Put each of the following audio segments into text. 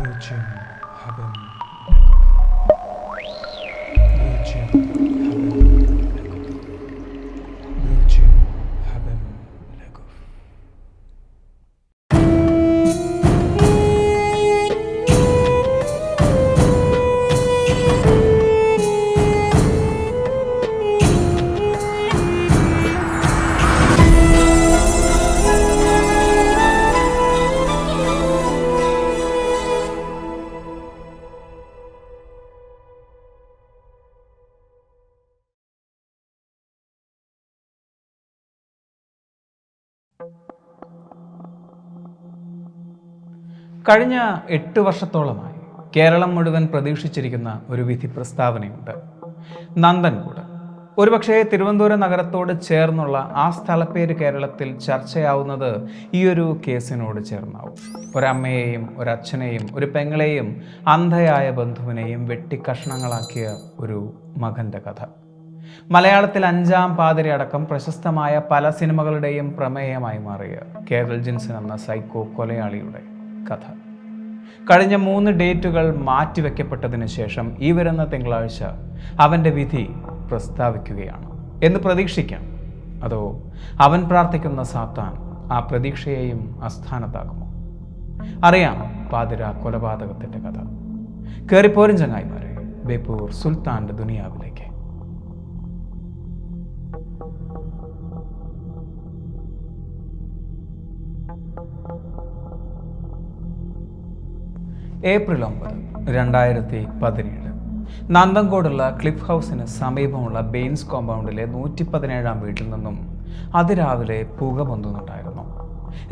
Virgin haben Virgin haben Virgin haben കഴിഞ്ഞ 8 വർഷത്തോളമായി കേരളം മുഴുവൻ പ്രതീക്ഷിച്ചിരിക്കുന്ന ഒരു വിധി പ്രസ്താവനയുണ്ട്. നന്ദൻകൂട്. ഒരുപക്ഷെ തിരുവനന്തപുരം നഗരത്തോട് ചേർന്നുള്ള ആ സ്ഥലപ്പേര് കേരളത്തിൽ ചർച്ചയാവുന്നത് ഈ ഒരു കേസിനോട് ചേർന്നാവും. ഒരമ്മയെയും ഒരച്ഛനെയും ഒരു പെങ്ങളെയും അന്ധയായ ബന്ധുവിനെയും വെട്ടിക്കഷ്ണങ്ങളാക്കിയ ഒരു മകൻ്റെ കഥ. മലയാളത്തിൽ 5-ാം പാതിര അടക്കം പ്രശസ്തമായ പല സിനിമകളുടെയും പ്രമേയമായി മാറിയ കേരൾ ജിൻസൺ എന്ന സൈക്കോ കൊലയാളിയുടെ കഥ. കഴിഞ്ഞ 3 ഡേറ്റുകൾ മാറ്റിവെക്കപ്പെട്ടതിന് ശേഷം ഈ വരുന്ന തിങ്കളാഴ്ച അവൻ്റെ വിധി പ്രസ്താവിക്കുകയാണ് എന്ന് പ്രതീക്ഷിക്കാം. അതോ അവൻ പ്രാർത്ഥിക്കുന്ന സാത്താൻ ആ പ്രതീക്ഷയെയും അസ്ഥാനത്താകുമോ? അറിയാം പാതിര കൊലപാതകത്തിൻ്റെ കഥ. കയറിപ്പോരും ചങ്ങായിമാരെ ബേപ്പൂർ സുൽത്താൻ്റെ ദുനിയാവിലേക്ക്. ഏപ്രിൽ 9, 2017 നന്ദൻകോടുള്ള ക്ലിഫ് ഹൗസിന് സമീപമുള്ള ബെയിൻസ് കോമ്പൗണ്ടിലെ 117-ാം വീട്ടിൽ നിന്നും അതിരാവിലെ പുക പൊന്തുന്നുണ്ടായിരുന്നു.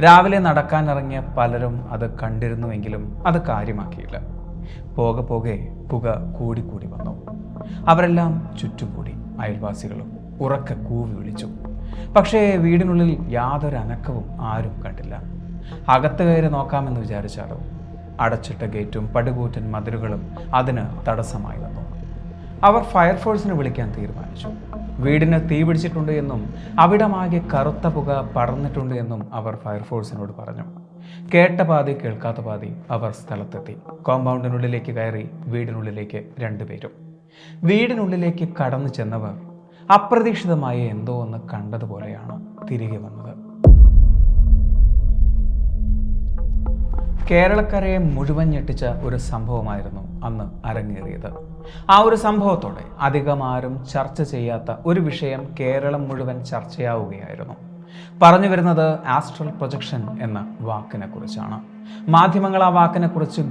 രാവിലെ നടക്കാനിറങ്ങിയ പലരും അത് കണ്ടിരുന്നുവെങ്കിലും അത് കാര്യമാക്കിയില്ല. പോകെ പോകെ പുക കൂടിക്കൂടി വന്നു. അവരെല്ലാം ചുറ്റും കൂടി. അയൽവാസികളും ഉറക്കെ കൂവി വിളിച്ചു. പക്ഷേ വീടിനുള്ളിൽ യാതൊരു അനക്കവും ആരും കണ്ടില്ല. അകത്ത് കയറി നോക്കാമെന്ന് വിചാരിച്ചാലോ അടച്ചിട്ട ഗേറ്റും പടുകൂറ്റൻ മതിലുകളും അതിന് തടസ്സമായി വന്നു. അവർ ഫയർഫോഴ്സിനെ വിളിക്കാൻ തീരുമാനിച്ചു. വീടിന് തീ പിടിച്ചിട്ടുണ്ട് എന്നും അവിടമാകെ കറുത്ത പുക പടർന്നിട്ടുണ്ട് എന്നും അവർ ഫയർഫോഴ്സിനോട് പറഞ്ഞു. കേട്ട പാതി കേൾക്കാത്ത പാതി അവർ സ്ഥലത്തെത്തി. കോമ്പൗണ്ടിനുള്ളിലേക്ക് കയറി വീടിനുള്ളിലേക്ക് 2 പേരും. വീടിനുള്ളിലേക്ക് കടന്നു ചെന്നവർ അപ്രതീക്ഷിതമായ എന്തോ ഒന്ന് കണ്ടതുപോലെയാണ് തിരികെ വന്നത്. കേരളക്കരയെ മുഴുവൻ ഞെട്ടിച്ച ഒരു സംഭവമായിരുന്നു അന്ന് അരങ്ങേറിയത്. ആ ഒരു സംഭവത്തോടെ അധികമാരും ചർച്ച ചെയ്യാത്ത ഒരു വിഷയം കേരളം മുഴുവൻ ചർച്ചയാവുകയായിരുന്നു. പറഞ്ഞു വരുന്നത് ആസ്ട്രൽ പ്രൊജക്ഷൻ എന്ന വാക്കിനെ കുറിച്ചാണ്. മാധ്യമങ്ങൾ ആ വാക്കിനെ കുറിച്ച്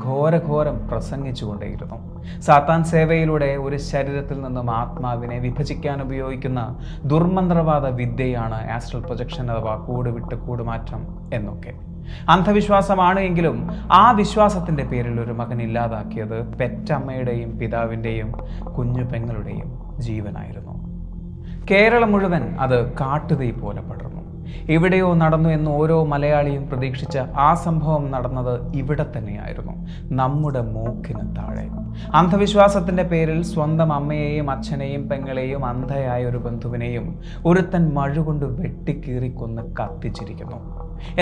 ഘോരം പ്രസംഗിച്ചുകൊണ്ടേയിരുന്നു. സാത്താൻ സേവയിലൂടെ ഒരു ശരീരത്തിൽ നിന്നും ആത്മാവിനെ വിഭജിക്കാൻ ഉപയോഗിക്കുന്ന ദുർമന്ത്രവാദ വിദ്യയാണ് ആസ്ട്രൽ പ്രൊജക്ഷൻ അഥവാ കൂടുവിട്ട് കൂടുമാറ്റം എന്നൊക്കെ. അന്ധവിശ്വാസമാണ് എങ്കിലും ആ വിശ്വാസത്തിന്റെ പേരിൽ ഒരു മകൻ ഇല്ലാതാക്കിയത് പെറ്റമ്മയുടെയും പിതാവിൻ്റെയും കുഞ്ഞു പെങ്ങളുടെയും ജീവനായിരുന്നു. കേരളം മുഴുവൻ അത് കാട്ടുതീ പോലെ പടർന്നു. എവിടെയോ നടന്നു എന്ന് ഓരോ മലയാളിയും പ്രതീക്ഷിച്ച ആ സംഭവം നടന്നത് ഇവിടെ തന്നെയായിരുന്നു, നമ്മുടെ മൂക്കിന് താഴെ. അന്ധവിശ്വാസത്തിന്റെ പേരിൽ സ്വന്തം അമ്മയെയും അച്ഛനെയും പെങ്ങളെയും അന്ധയായ ഒരു ബന്ധുവിനെയും ഒരുത്തൻ മഴുകൊണ്ട് വെട്ടിക്കീറിക്കൊന്ന് കത്തിച്ചിരിക്കുന്നു.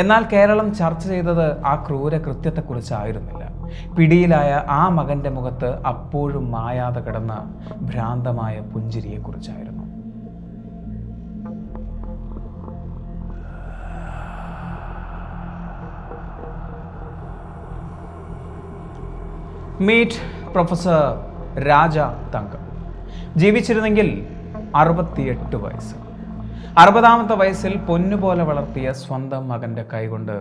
എന്നാൽ കേരളം ചർച്ച ചെയ്തത് ആ ക്രൂര കൃത്യത്തെക്കുറിച്ചായിരുന്നില്ല. പിടിയിലായ ആ മകന്റെ മുഖത്ത് അപ്പോഴും മായാതെ കിടന്ന ഭ്രാന്തമായ പുഞ്ചിരിയെക്കുറിച്ചായിരുന്നു. മീറ്റ് പ്രൊഫസർ രാജ തങ്കം. ജീവിച്ചിരുന്നെങ്കിൽ 68 വയസ്സ്. 60ാമത്തെ വയസ്സിൽ പൊന്നുപോലെ വളർത്തിയ സ്വന്തം മകന്റെ കൈകൊണ്ട്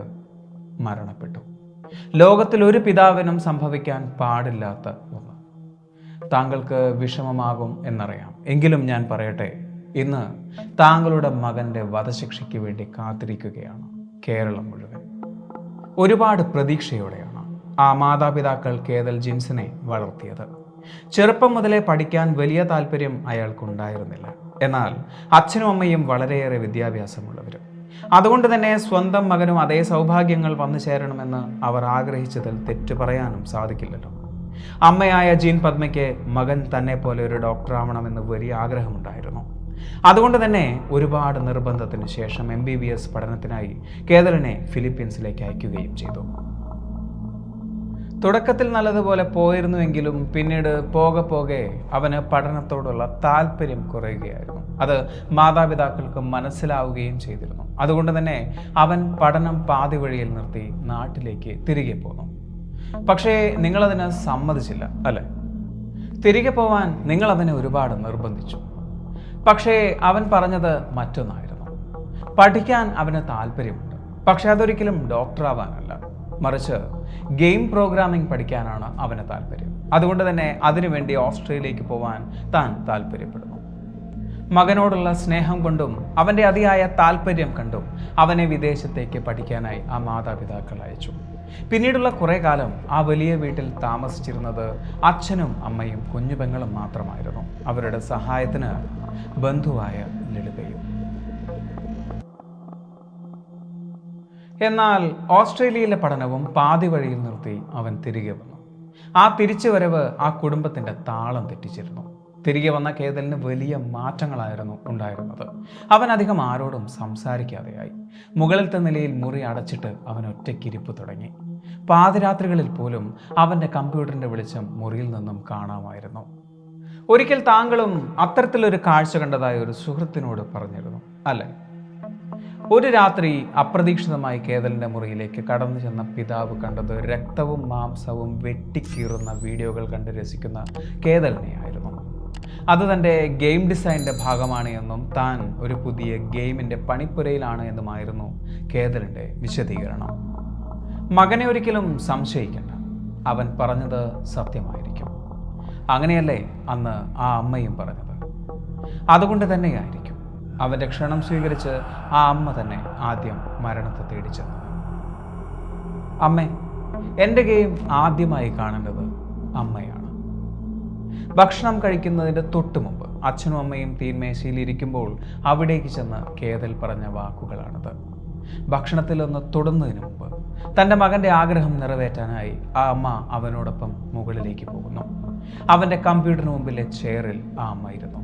മരണപ്പെട്ടു. ലോകത്തിൽ ഒരു പിതാവിനും സംഭവിക്കാൻ പാടില്ലാത്ത ഒന്ന്. താങ്കൾക്ക് വിഷമമാകും എന്നറിയാം, എങ്കിലും ഞാൻ പറയട്ടെ, ഇന്ന് താങ്കളുടെ മകന്റെ വധശിക്ഷയ്ക്ക് വേണ്ടി കാത്തിരിക്കുകയാണ് കേരളം മുഴുവൻ. ഒരുപാട് പ്രതീക്ഷയോടെയാണ് ആ മാതാപിതാക്കൾ കേരൾ ജിൻസനെ വളർത്തിയത്. ചെറുപ്പം മുതലേ പഠിക്കാൻ വലിയ താല്പര്യം അയാൾക്കുണ്ടായിരുന്നില്ല. എന്നാൽ അച്ഛനും അമ്മയും വളരെയേറെ വിദ്യാഭ്യാസമുള്ളവരും. അതുകൊണ്ട് തന്നെ സ്വന്തം മകനും അതേ സൗഭാഗ്യങ്ങൾ വന്നു ചേരണമെന്ന് അവർ ആഗ്രഹിച്ചതിൽ തെറ്റു പറയാനും സാധിക്കില്ലല്ലോ. അമ്മയായ ജീൻ പത്മയ്ക്ക് മകൻ തന്നെ പോലെ ഒരു ഡോക്ടറാവണമെന്ന് വലിയ ആഗ്രഹമുണ്ടായിരുന്നു. അതുകൊണ്ട് തന്നെ ഒരുപാട് നിർബന്ധത്തിന് ശേഷം MBBS പഠനത്തിനായി കേരളിനെ ഫിലിപ്പീൻസിലേക്ക് അയക്കുകയും ചെയ്തു. തുടക്കത്തിൽ നല്ലതുപോലെ പോയിരുന്നുവെങ്കിലും പിന്നീട് പോകെ പോകെ അവന് പഠനത്തോടുള്ള താല്പര്യം കുറയുകയായിരുന്നു. അത് മാതാപിതാക്കൾക്ക് മനസ്സിലാവുകയും ചെയ്തിരുന്നു. അതുകൊണ്ട് തന്നെ അവൻ പഠനം പാതി വഴിയിൽ നിർത്തി നാട്ടിലേക്ക് തിരികെ പോന്നു. പക്ഷേ നിങ്ങളതിന് സമ്മതിച്ചില്ല അല്ലേ? തിരികെ പോവാൻ നിങ്ങൾ അവനെ ഒരുപാട് നിർബന്ധിച്ചു. പക്ഷേ അവൻ പറഞ്ഞത് മറ്റൊന്നായിരുന്നു. പഠിക്കാൻ അവന് താല്പര്യമുണ്ട്, പക്ഷെ അതൊരിക്കലും ഡോക്ടറാവാനല്ല, മറിച്ച് ഗെയിം പ്രോഗ്രാമിംഗ് പഠിക്കാനാണ് അവന് താല്പര്യം. അതുകൊണ്ട് തന്നെ അതിനുവേണ്ടി ഓസ്ട്രേലിയയിലേക്ക് പോവാൻ താൻ താല്പര്യപ്പെടുന്നു. മകനോടുള്ള സ്നേഹം കൊണ്ടും അവൻ്റെ അതിയായ താല്പര്യം കണ്ടും അവനെ വിദേശത്തേക്ക് പഠിക്കാനായി ആ മാതാപിതാക്കൾ അയച്ചു. പിന്നീടുള്ള കുറേ കാലം ആ വലിയ വീട്ടിൽ താമസിച്ചിരുന്നത് അച്ഛനും അമ്മയും കുഞ്ഞു പെങ്ങളും മാത്രമായിരുന്നു. അവരുടെ സഹായത്തിന് ബന്ധുവായ ലളിതയും. എന്നാൽ ഓസ്ട്രേലിയയിലെ പഠനവും പാതി വഴിയിൽ നിർത്തി അവൻ തിരികെ വന്നു. ആ തിരിച്ചുവരവ് ആ കുടുംബത്തിൻ്റെ താളം തെറ്റിച്ചിരുന്നു. തിരികെ വന്ന കേതലിന് വലിയ മാറ്റങ്ങളായിരുന്നു ഉണ്ടായിരുന്നത്. അവൻ അധികം ആരോടും സംസാരിക്കാതെയായി. മുകളിലത്തെ നിലയിൽ മുറി അടച്ചിട്ട് അവൻ ഒറ്റയ്ക്കിരിപ്പ് തുടങ്ങി. പാതിരാത്രികളിൽ പോലും അവൻ്റെ കമ്പ്യൂട്ടറിൻ്റെ വെളിച്ചം മുറിയിൽ നിന്നും കാണാമായിരുന്നു. ഒരിക്കൽ താങ്കളും അത്തരത്തിലൊരു കാഴ്ച കണ്ടതായ ഒരു സുഹൃത്തിനോട് പറഞ്ഞിരുന്നു അല്ലേ? ഒരു രാത്രി അപ്രതീക്ഷിതമായി കേതലിൻ്റെ മുറിയിലേക്ക് കടന്നു ചെന്ന പിതാവ് കണ്ടത് രക്തവും മാംസവും വെട്ടിക്കീറുന്ന വീഡിയോകൾ കണ്ട് രസിക്കുന്ന കേതലിനെയായിരുന്നു. അത് തൻ്റെ ഗെയിം ഡിസൈനിൻ്റെ ഭാഗമാണ് എന്നും താൻ ഒരു പുതിയ ഗെയിമിൻ്റെ പണിപ്പുരയിലാണ് എന്നുമായിരുന്നു കേതലിൻ്റെ വിശദീകരണം. മകനെ ഒരിക്കലും സംശയിക്കണ്ട, അവൻ പറഞ്ഞത് സത്യമായിരിക്കും. അങ്ങനെയല്ലേ അന്ന് ആ അമ്മയും പറഞ്ഞത്? അതുകൊണ്ട് തന്നെയായിരിക്കും അവൻ്റെ ക്ഷണം സ്വീകരിച്ച് ആ അമ്മ തന്നെ ആദ്യം മരണത്തെ തേടി ചെന്നത്. അമ്മേ, എൻ്റെ ഗെയിം ആദ്യമായി കാണേണ്ടത് അമ്മയാണ്. ഭക്ഷണം കഴിക്കുന്നതിൻ്റെ തൊട്ടു മുമ്പ് അച്ഛനും അമ്മയും തീന്മേശയിൽ ഇരിക്കുമ്പോൾ അവിടേക്ക് ചെന്ന് കേതൽ പറഞ്ഞ വാക്കുകളാണത്. ഭക്ഷണത്തിലൊന്ന് തൊടുന്നതിന് മുമ്പ് തൻ്റെ മകൻ്റെ ആഗ്രഹം നിറവേറ്റാനായി ആ അമ്മ അവനോടൊപ്പം മുകളിലേക്ക് പോകുന്നു. അവൻ്റെ കമ്പ്യൂട്ടറിന് മുമ്പിലെ ചെയറിൽ ആ അമ്മ ഇരുന്നു.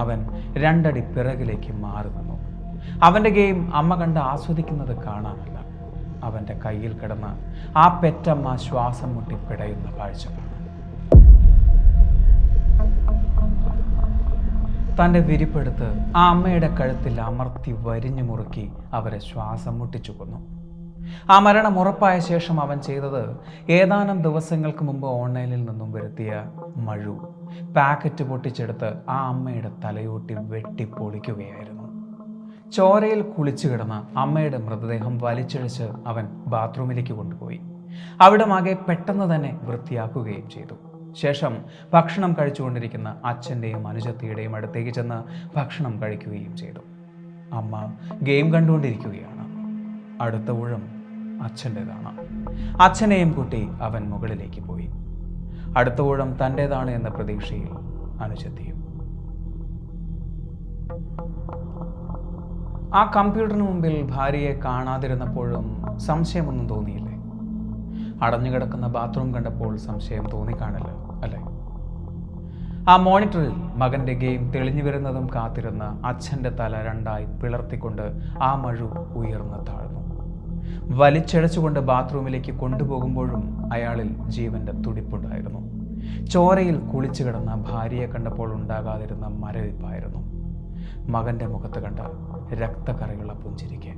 അവൻ 2 അടി പിറകിലേക്ക് മാറി നിന്നു. അവൻ്റെ ഗെയിം അമ്മ കണ്ട് ആസ്വദിക്കുന്നത് കാണാനല്ല, അവൻ്റെ കയ്യിൽ കിടന്ന് ആ പെറ്റമ്മ ശ്വാസം മുട്ടി പിടയുന്ന കാഴ്ചകളാണ്. തൻ്റെ വിരിപ്പെടുത്ത് ആ അമ്മയുടെ കഴുത്തിൽ അമർത്തി വരിഞ്ഞു മുറുക്കി അവരെ ശ്വാസം മുട്ടിച്ചു കൊന്നു. ആ മരണം ഉറപ്പായ ശേഷം അവൻ ചെയ്തത് ഏതാനും ദിവസങ്ങൾക്ക് മുമ്പ് ഓൺലൈനിൽ നിന്നും വരുത്തിയ മഴു പാക്കറ്റ് പൊട്ടിച്ചെടുത്ത് ആ അമ്മയുടെ തലയോട്ടി വെട്ടിപ്പൊളിക്കുകയായിരുന്നു. ചോരയിൽ കുളിച്ചു കിടന്ന അമ്മയുടെ മൃതദേഹം വലിച്ചിഴച്ച് അവൻ ബാത്റൂമിലേക്ക് കൊണ്ടുപോയി. അവിടമാകെ പെട്ടെന്ന് തന്നെ വൃത്തിയാക്കുകയും ചെയ്തു. ശേഷം ഭക്ഷണം കഴിച്ചുകൊണ്ടിരിക്കുന്ന അച്ഛൻ്റെയും അനുജത്തിയുടെയും അടുത്തേക്ക് ചെന്ന് ഭക്ഷണം കഴിക്കുകയും ചെയ്തു. അമ്മ ഗെയിം കണ്ടുകൊണ്ടിരിക്കുകയാണ്. അടുത്ത ഊഴം അച്ഛൻ്റെതാണ്. അച്ഛനെയും കൂട്ടി അവൻ മുകളിലേക്ക് പോയി. അടുത്ത ഊഴം തൻ്റെതാണ് എന്ന പ്രതീക്ഷയിൽ അനുജത്തിയും. ആ കമ്പ്യൂട്ടറിന് മുമ്പിൽ ഭാര്യയെ കാണാതിരുന്നപ്പോഴും സംശയമൊന്നും തോന്നിയില്ലേ? അടഞ്ഞുകിടക്കുന്ന ബാത്റൂം കണ്ടപ്പോൾ സംശയം തോന്നിക്കാണല്ലോ അല്ലേ? ആ മോണിറ്ററിൽ മകൻ്റെ ഗെയിം തെളിഞ്ഞു വരുന്നതും കാത്തിരുന്ന അച്ഛൻ്റെ തല 2ആയി പിളർത്തിക്കൊണ്ട് ആ മഴു ഉയർന്നു താഴ്ന്നു. വലിച്ചഴച്ചുകൊണ്ട് ബാത്റൂമിലേക്ക് കൊണ്ടുപോകുമ്പോഴും അയാളിൽ ജീവന്റെ തുടിപ്പുണ്ടായിരുന്നു. ചോരയിൽ കുളിച്ചു കിടന്ന ഭാര്യയെ കണ്ടപ്പോൾ ഉണ്ടാകാതിരുന്ന മരവിപ്പായിരുന്നു മകൻ്റെ മുഖത്ത് കണ്ട രക്തക്കറയുള്ള പുഞ്ചിരിക്ക്.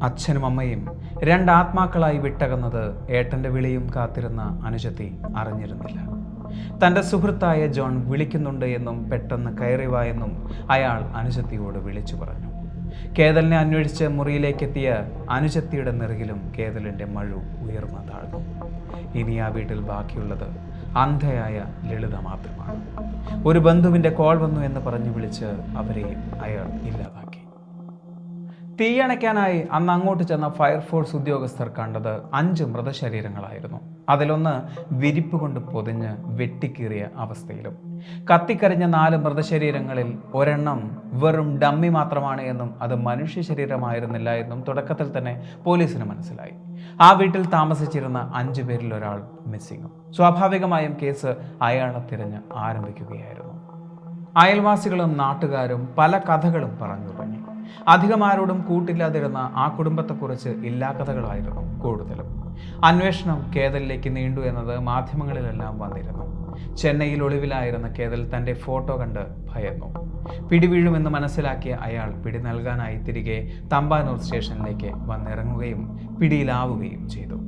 അച്ഛനും അമ്മയും 2 ആത്മാക്കളായി വിട്ടകന്നത് ഏട്ടൻ്റെ വിളിയും കാത്തിരുന്ന അനുജത്തി അറിഞ്ഞിരുന്നില്ല. തൻ്റെ സുഹൃത്തായ ജോൺ വിളിക്കുന്നുണ്ട് എന്നും പെട്ടെന്ന് കയറിവാ എന്നും അയാൾ അനുജത്തിയോട് വിളിച്ചു പറഞ്ഞു. കേതലിനെ അന്വേഷിച്ച് മുറിയിലേക്കെത്തിയ അനുജത്തിയുടെ നെറുകിലും കേതലിൻ്റെ മഴു ഉയർന്നു താഴ്ന്നു. ഇനി ആ വീട്ടിൽ ബാക്കിയുള്ളത് അന്ധയായ ലളിത മാത്രമാണ്. ഒരു ബന്ധുവിൻ്റെ കോൾ വന്നു എന്ന് പറഞ്ഞു വിളിച്ച് അവരെയും അയാൾ ഇല്ലാതാക്കി. തീയണയ്ക്കാനായി അന്ന് അങ്ങോട്ട് ചെന്ന ഫയർഫോഴ്സ് ഉദ്യോഗസ്ഥർ കണ്ടത് 5 മൃതശരീരങ്ങളായിരുന്നു. അതിലൊന്ന് വിരിപ്പ് കൊണ്ട് പൊതിഞ്ഞ് വെട്ടിക്കീറിയ അവസ്ഥയിലും. കത്തിക്കരിഞ്ഞ 4 മൃതശരീരങ്ങളിൽ ഒരെണ്ണം വെറും ഡമ്മി മാത്രമാണ് എന്നും അത് മനുഷ്യ ശരീരമായിരുന്നില്ല എന്നും തുടക്കത്തിൽ തന്നെ പോലീസിന് മനസ്സിലായി. ആ വീട്ടിൽ താമസിച്ചിരുന്ന 5 പേരിൽ ഒരാൾ മിസ്സിങ്ങും. സ്വാഭാവികമായും കേസ് അയാളെ തിരഞ്ഞ് ആരംഭിക്കുകയായിരുന്നു. അയൽവാസികളും നാട്ടുകാരും പല കഥകളും പറഞ്ഞു തുടങ്ങി. അധികം ആരോടും കൂട്ടില്ലാതിരുന്ന ആ കുടുംബത്തെക്കുറിച്ച് ഇല്ലാക്കഥകളായിരുന്നു കൂടുതലും. അന്വേഷണം കേതലിലേക്ക് നീണ്ടു എന്നത് മാധ്യമങ്ങളിലെല്ലാം വന്നിരുന്നു. ചെന്നൈയിൽ ഒളിവിലായിരുന്ന കേതൽ തൻ്റെ ഫോട്ടോ കണ്ട് ഭയന്നു. പിടിവീഴുമെന്ന് മനസ്സിലാക്കിയ അയാൾ പിടി നൽകാനായി തിരികെ തമ്പാനൂർ സ്റ്റേഷനിലേക്ക് വന്നിറങ്ങുകയും പിടിയിലാവുകയും ചെയ്തു.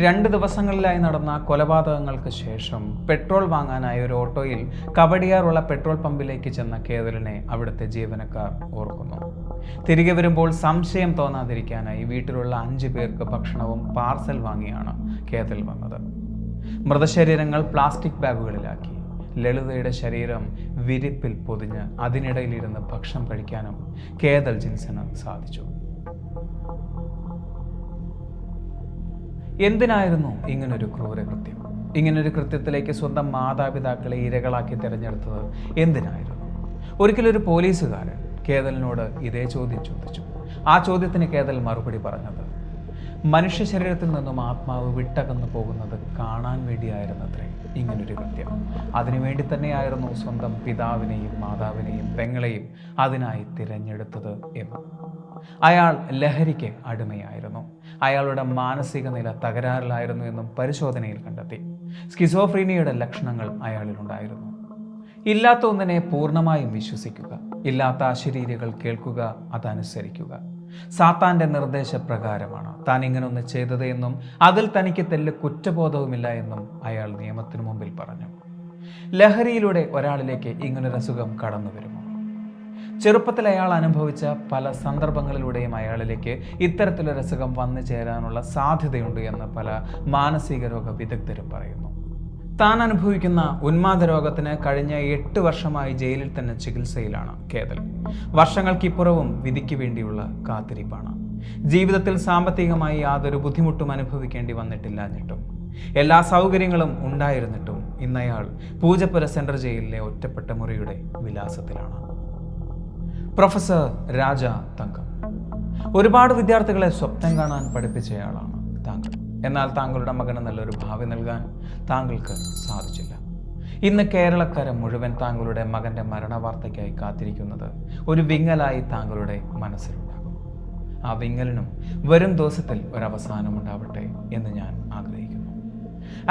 2 ദിവസങ്ങളിലായി നടന്ന കൊലപാതകങ്ങൾക്ക് ശേഷം പെട്രോൾ വാങ്ങാനായി ഒരു ഓട്ടോയിൽ കവടിയാറുള്ള പെട്രോൾ പമ്പിലേക്ക് ചെന്ന കേതലിനെ അവിടുത്തെ ജീവനക്കാർ ഓർക്കുന്നു. തിരികെ വരുമ്പോൾ സംശയം തോന്നാതിരിക്കാനായി വീട്ടിലുള്ള 5 പേർക്ക് ഭക്ഷണവും പാർസൽ വാങ്ങിയാണ് കേതൽ വന്നത്. മൃതശരീരങ്ങൾ പ്ലാസ്റ്റിക് ബാഗുകളിലാക്കി ലളിതയുടെ ശരീരം വിരിപ്പിൽ പൊതിഞ്ഞ് അതിനിടയിലിരുന്ന് ഭക്ഷണം കഴിക്കാനും കേതൽ ജിൻസന് സാധിച്ചു. എന്തിനായിരുന്നു ഇങ്ങനൊരു ക്രൂരകൃത്യം? ഇങ്ങനൊരു കൃത്യത്തിലേക്ക് സ്വന്തം മാതാപിതാക്കളെ ഇരകളാക്കി തിരഞ്ഞെടുത്തത് എന്തിനായിരുന്നു? ഒരിക്കലൊരു പോലീസുകാരൻ കേതലിനോട് ഇതേ ചോദ്യം ചോദിച്ചു. ആ ചോദ്യത്തിന് കേതൽ മറുപടി പറഞ്ഞത്, മനുഷ്യ ശരീരത്തിൽ നിന്നും ആത്മാവ് വിട്ടകന്നു പോകുന്നത് കാണാൻ വേണ്ടിയായിരുന്നത്രേ ഇങ്ങനൊരു കൃത്യം. അതിനുവേണ്ടി തന്നെയായിരുന്നു സ്വന്തം പിതാവിനെയും മാതാവിനെയും പെങ്ങളെയും അതിനായി തിരഞ്ഞെടുത്തത് എന്ന്. അയാൾ ലഹരിക്ക് അടിമയായിരുന്നു. അയാളുടെ മാനസിക നില തകരാറിലായിരുന്നു എന്നും പരിശോധനയിൽ കണ്ടെത്തി. സ്കിസോഫ്രീനിയയുടെ ലക്ഷണങ്ങൾ അയാളിലുണ്ടായിരുന്നു. ഇല്ലാത്ത ഒന്നിനെ പൂർണ്ണമായും വിശ്വസിക്കുക, ഇല്ലാത്ത അശരീരികൾ കേൾക്കുക, അതനുസരിക്കുക. സാത്താന്റെ നിർദ്ദേശപ്രകാരമാണ് താൻ ഇങ്ങനൊന്ന് ചെയ്തത് എന്നും അതിൽ തനിക്ക് തെല്ല് കുറ്റബോധവുമില്ല എന്നും അയാൾ നിയമത്തിനു മുമ്പിൽ പറഞ്ഞു. ലഹരിയിലൂടെ ഒരാളിലേക്ക് ഇങ്ങനൊരു അസുഖം കടന്നു വരുമോ? ചെറുപ്പത്തിൽ അയാൾ അനുഭവിച്ച പല സന്ദർഭങ്ങളിലൂടെയും അയാളിലേക്ക് ഇത്തരത്തിലൊരു അസുഖം വന്നു ചേരാനുള്ള സാധ്യതയുണ്ട് എന്ന് പല മാനസിക രോഗ വിദഗ്ധരും പറയുന്നു. താൻ അനുഭവിക്കുന്ന ഉന്മാദ രോഗത്തിന് കഴിഞ്ഞ 8 വർഷമായി ജയിലിൽ തന്നെ ചികിത്സയിലാണ് കേതൽ. വർഷങ്ങൾക്കിപ്പുറവും വിധിക്ക് വേണ്ടിയുള്ള കാത്തിരിപ്പാണ്. ജീവിതത്തിൽ സാമ്പത്തികമായി യാതൊരു ബുദ്ധിമുട്ടും അനുഭവിക്കേണ്ടി വന്നിട്ടില്ലാഞ്ഞിട്ടും എല്ലാ സൗകര്യങ്ങളും ഉണ്ടായിരുന്നിട്ടും ഇന്നയാൾ പൂജപ്പുര സെൻട്രൽ ജയിലിലെ ഒറ്റപ്പെട്ട മുറിയുടെ വിലാസത്തിലാണ്. പ്രൊഫസർ രാജ തങ്കം. ഒരുപാട് വിദ്യാർത്ഥികളെ സ്വപ്നം കാണാൻ പഠിപ്പിച്ചയാളാണ് താങ്കൾ. എന്നാൽ താങ്കളുടെ മകന് നല്ലൊരു ഭാവി നൽകാൻ താങ്കൾക്ക് സാധിച്ചില്ല. ഇന്ന് കേരളക്കര മുഴുവൻ താങ്കളുടെ മകൻ്റെ മരണവാർത്തയ്ക്കായി കാത്തിരിക്കുന്നത് ഒരു വിങ്ങലായി താങ്കളുടെ മനസ്സിലുണ്ടാകും. ആ വിങ്ങലിനും വരും ദിവസത്തിൽ ഒരവസാനം ഉണ്ടാവട്ടെ എന്ന് ഞാൻ ആഗ്രഹിക്കുന്നു.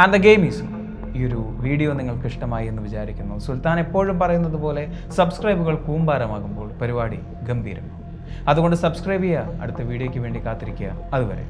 And the game is. ഈ ഒരു വീഡിയോ നിങ്ങൾക്ക് ഇഷ്ടമായി എന്ന് വിചാരിക്കുന്നു. സുൽത്താൻ എപ്പോഴും പറയുന്നത് പോലെ സബ്സ്ക്രൈബുകൾ കൂമ്പാരമാകുമ്പോൾ പരിപാടി ഗംഭീരമാണ്. അതുകൊണ്ട് സബ്സ്ക്രൈബ് ചെയ്യുക. അടുത്ത വീഡിയോയ്ക്ക് വേണ്ടി കാത്തിരിക്കുക. അതുവരെ